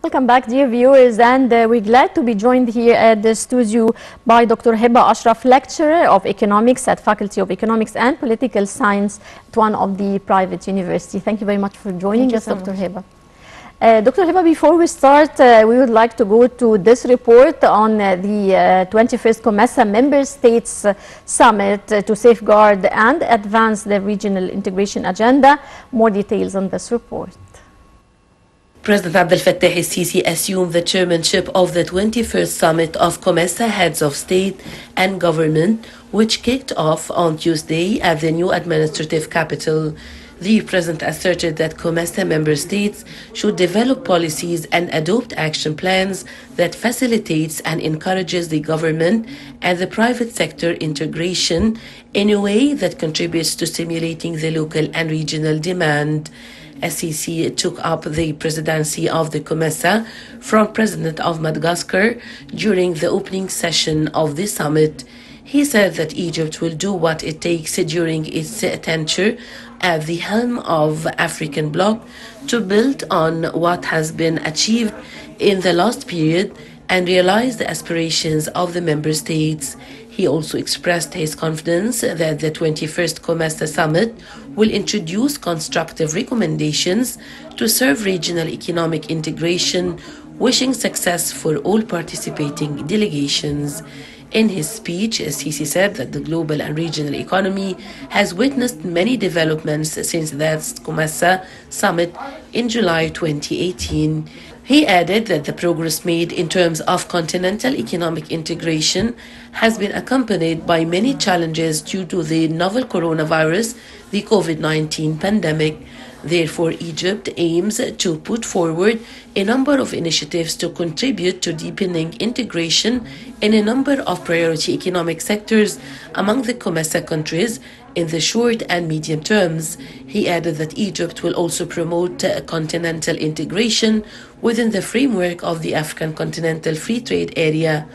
Welcome back, dear viewers, and we're glad to be joined here at the studio by Dr. Heba Ashraf, lecturer of economics at Faculty of Economics and Political Science at one of the private universities. Thank you very much for joining us, Dr. Heba. Dr. Heba, before we start, we would like to go to this report on the 21st COMESA Member States Summit to safeguard and advance the regional integration agenda. More details on this report. President Abdel Fattah el-Sisi assumed the chairmanship of the 21st Summit of COMESA Heads of State and Government, which kicked off on Tuesday at the new administrative capital. The president asserted that COMESA member states should develop policies and adopt action plans that facilitates and encourages the government and the private sector integration in a way that contributes to stimulating the local and regional demand. El-Sisi took up the presidency of the COMESA from President of Madagascar during the opening session of the summit. He said that Egypt will do what it takes during its tenure at the helm of the African bloc to build on what has been achieved in the last period and realize the aspirations of the member states. He also expressed his confidence that the 21st COMESA Summit will introduce constructive recommendations to serve regional economic integration, wishing success for all participating delegations. In his speech, El-Sisi said that the global and regional economy has witnessed many developments since that COMESA Summit in July 2018. He added that the progress made in terms of continental economic integration has been accompanied by many challenges due to the novel coronavirus, the COVID-19 pandemic. Therefore, Egypt aims to put forward a number of initiatives to contribute to deepening integration in a number of priority economic sectors among the COMESA countries in the short and medium terms. He added that Egypt will also promote continental integration within the framework of the African Continental Free Trade Area.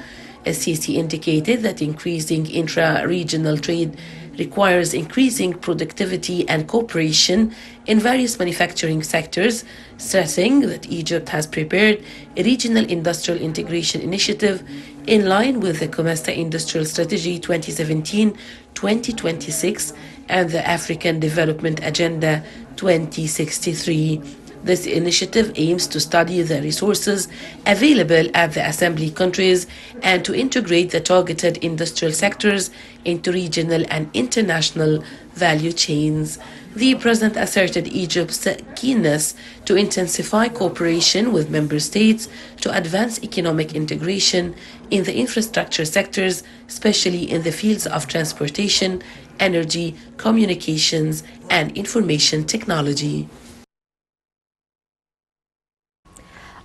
El-Sisi indicated that increasing intra-regional trade requires increasing productivity and cooperation in various manufacturing sectors, stressing that Egypt has prepared a regional industrial integration initiative in line with the COMESA Industrial Strategy 2017-2026 and the African Development Agenda 2063. This initiative aims to study the resources available at the assembly countries and to integrate the targeted industrial sectors into regional and international value chains. The president asserted Egypt's keenness to intensify cooperation with member states to advance economic integration in the infrastructure sectors, especially in the fields of transportation, energy, communications, and information technology.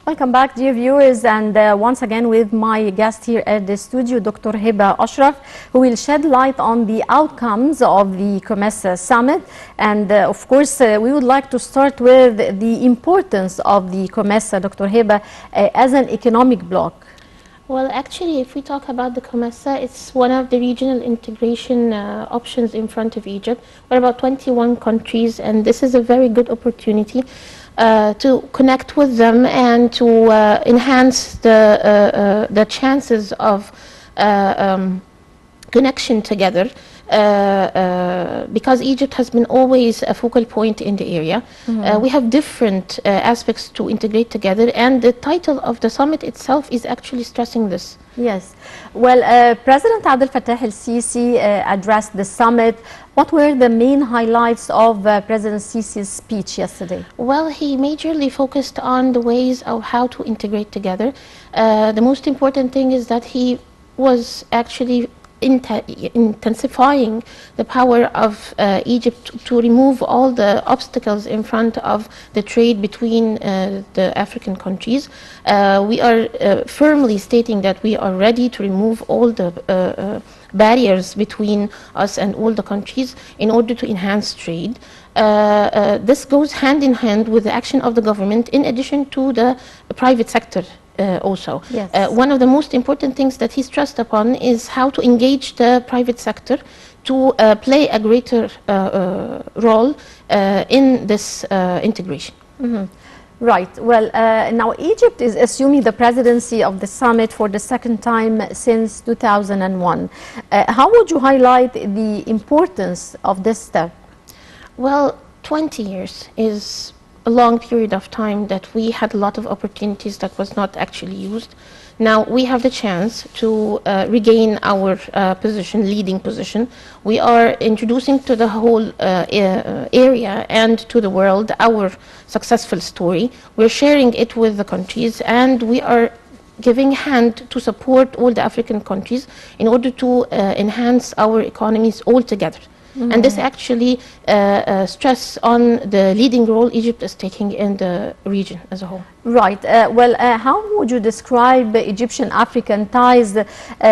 Welcome back, dear viewers, and once again with my guest here at the studio, Dr. Heba Ashraf, who will shed light on the outcomes of the COMESA Summit. And of course, we would like to start with the importance of the COMESA, Dr. Heba, as an economic bloc. Well, actually, if we talk about the COMESA, it's one of the regional integration options in front of Egypt. We're about 21 countries, and this is a very good opportunity to connect with them and to enhance the chances of connection together, because Egypt has been always a focal point in the area. We have different aspects to integrate together, and the title of the summit itself is actually stressing this. Yes. Well, President Abdel Fattah el-Sisi addressed the summit. What were the main highlights of President Sisi's speech yesterday? Well, he majorly focused on the ways of how to integrate together. The most important thing is that he was actually intensifying the power of Egypt to remove all the obstacles in front of the trade between the African countries. We are firmly stating that we are ready to remove all the barriers between us and all the countries in order to enhance trade. This goes hand in hand with the action of the government in addition to the private sector. Also, yes. One of the most important things that he stressed upon is how to engage the private sector to play a greater role in this integration. Right. Well, now Egypt is assuming the presidency of the summit for the second time since 2001. How would you highlight the importance of this step? Well, 20 years is a long period of time that we had a lot of opportunities that was not actually used. Now we have the chance to regain our leading position. We are introducing to the whole area and to the world our successful story. We're sharing it with the countries, and we are giving hand to support all the African countries in order to enhance our economies all together. And this actually stress on the leading role Egypt is taking in the region as a whole. Right. How would you describe Egyptian-African ties,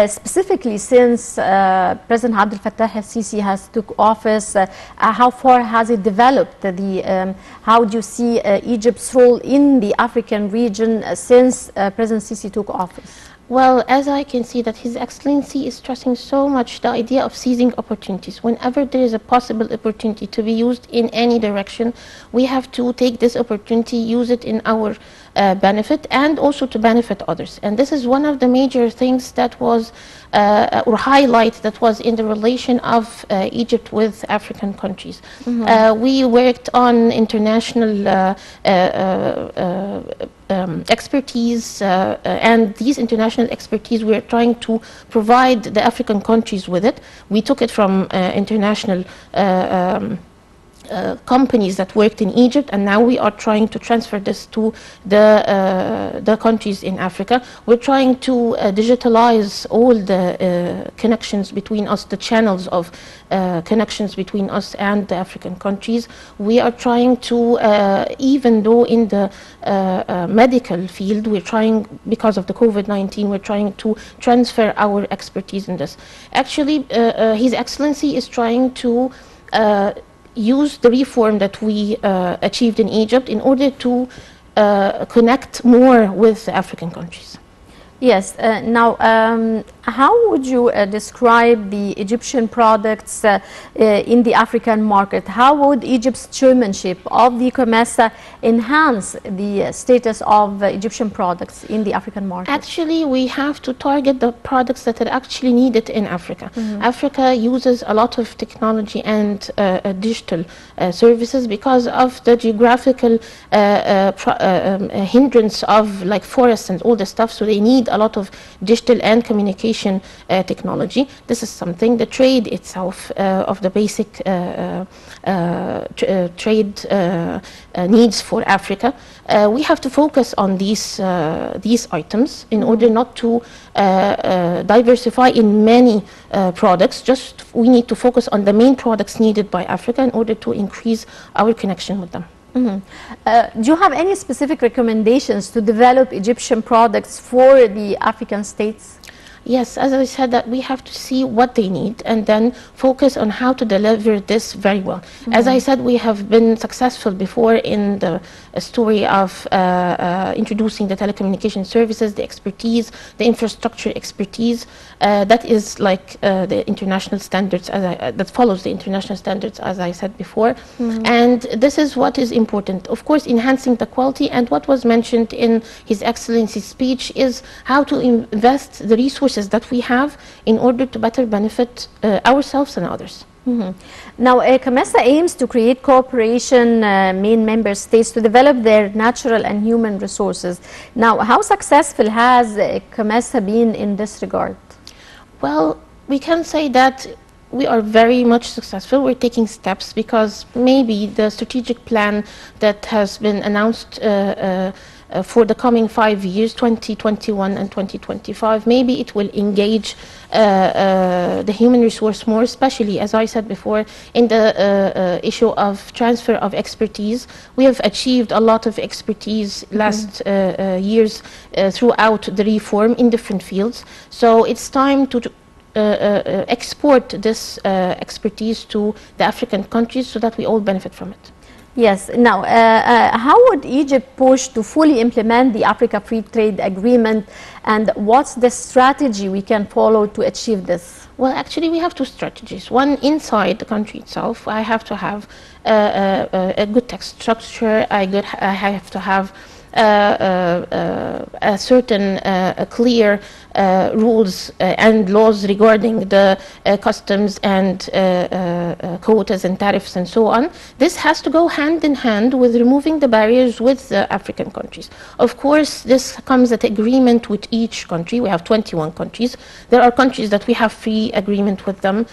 specifically since President Abdel Fattah el-Sisi has took office? How far has it developed? How do you see Egypt's role in the African region since President Sisi took office? Well, as I can see that His Excellency is stressing so much the idea of seizing opportunities. Whenever there is a possible opportunity to be used in any direction, we have to take this opportunity, use it in our benefit, and also to benefit others. And this is one of the major things that was, or highlight that was in the relation of Egypt with African countries. We worked on international expertise, and these international expertise we are trying to provide the African countries with it. We took it from international companies that worked in Egypt, and now we are trying to transfer this to the countries in Africa. We're trying to digitalize all the connections between us, the channels of connections between us and the African countries. We are trying to, even though in the medical field, we're trying, because of the COVID-19, we're trying to transfer our expertise in this. Actually, His Excellency is trying to use the reform that we achieved in Egypt in order to connect more with the African countries. Yes. Now, how would you describe the Egyptian products in the African market? How would Egypt's chairmanship of the COMESA enhance the status of Egyptian products in the African market? Actually, we have to target the products that are actually needed in Africa. Africa uses a lot of technology and digital services because of the geographical hindrance of like forests and all the stuff, so they need a lot of digital and communication technology. This is something the trade itself of the basic trade needs for Africa. We have to focus on these items in order not to diversify in many products. Just we need to focus on the main products needed by Africa in order to increase our connection with them. Do you have any specific recommendations to develop Egyptian products for the African states? Yes, as I said, that we have to see what they need and then focus on how to deliver this very well. As I said, we have been successful before in the story of introducing the telecommunication services, the expertise, the infrastructure expertise. That is like the international standards, that follows the international standards, as I said before. And this is what is important. Of course, enhancing the quality, and what was mentioned in His Excellency's speech is how to invest the resources that we have in order to better benefit ourselves and others. Now, COMESA aims to create cooperation main member states to develop their natural and human resources. Now, how successful has COMESA been in this regard? Well, we can say that we are very much successful. We're taking steps because maybe the strategic plan that has been announced for the coming 5 years, 2021 and 2025, maybe it will engage the human resource more, especially, as I said before, in the issue of transfer of expertise. We have achieved a lot of expertise last years throughout the reform in different fields. So it's time to export this expertise to the African countries so that we all benefit from it. Yes. Now, how would Egypt push to fully implement the Africa Free Trade Agreement, and what's the strategy we can follow to achieve this? Well, actually, we have two strategies. One, inside the country itself, I have to have a good tax structure. I have to have a certain clear rules and laws regarding the customs and quotas and tariffs and so on. This has to go hand in hand with removing the barriers with the African countries. Of course, this comes at agreement with each country. We have 21 countries. There are countries that we have free agreement with them,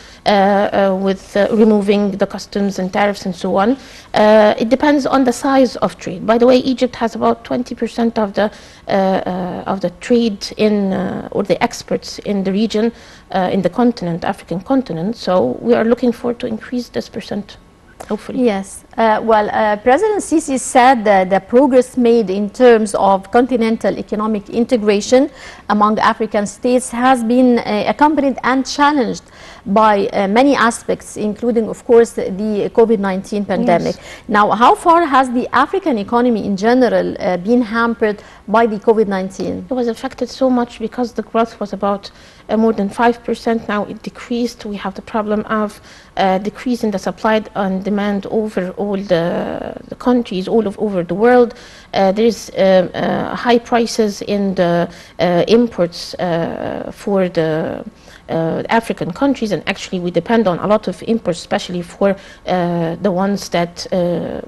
with removing the customs and tariffs and so on. It depends on the size of trade. By the way, Egypt has about 20% of the trade in or the exports in the region, in the continent, African continent. So we are looking forward to increase this percent, hopefully. Yes. President Sisi said that the progress made in terms of continental economic integration among African states has been accompanied and challenged by many aspects, including, of course, the COVID-19 pandemic. Yes. Now, how far has the African economy in general been hampered by the COVID-19? It was affected so much because the growth was about more than 5%. Now it decreased. We have the problem of decrease in the supply and demand over all the countries all over the world. There's high prices in the imports for the African countries, and actually we depend on a lot of imports, especially for the ones that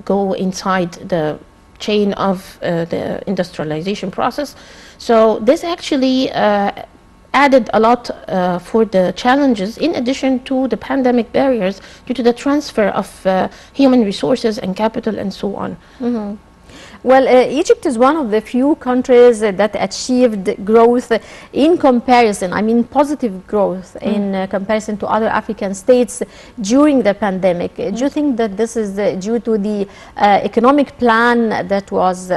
go inside the chain of the industrialization process. So this actually added a lot for the challenges, in addition to the pandemic barriers due to the transfer of human resources and capital and so on. Mm-hmm. Well, Egypt is one of the few countries that achieved growth in comparison, I mean positive growth in comparison to other African states during the pandemic. Do you think that this is due to the economic plan that was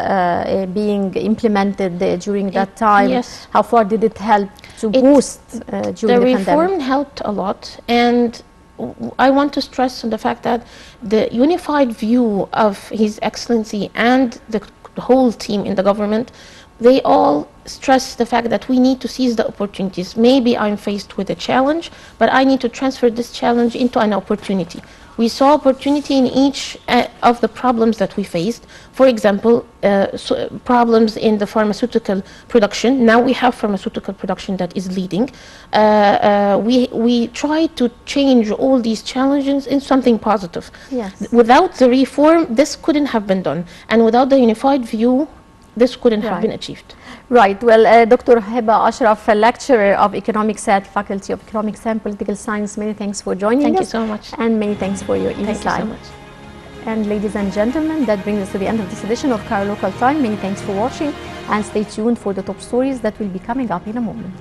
being implemented during that time? Yes. How far did it help to boost during the pandemic? The reform helped a lot, and I want to stress on the fact that the unified view of His Excellency and the whole team in the government, they all stress the fact that we need to seize the opportunities. Maybe I'm faced with a challenge, but I need to transfer this challenge into an opportunity. We saw opportunity in each of the problems that we faced. For example, problems in the pharmaceutical production. Now we have pharmaceutical production that is leading. We try to change all these challenges in something positive. Yes. Without the reform, this couldn't have been done. And without the unified view, this couldn't have been achieved. Right. Well, Dr. Heba Ashraf, a lecturer of economics at Faculty of Economics and Political Science, many thanks for joining us. Thank you so much. And many thanks for your insight. Thank you so much. And ladies and gentlemen, that brings us to the end of this edition of Cairo Local Time. Many thanks for watching, and stay tuned for the top stories that will be coming up in a moment.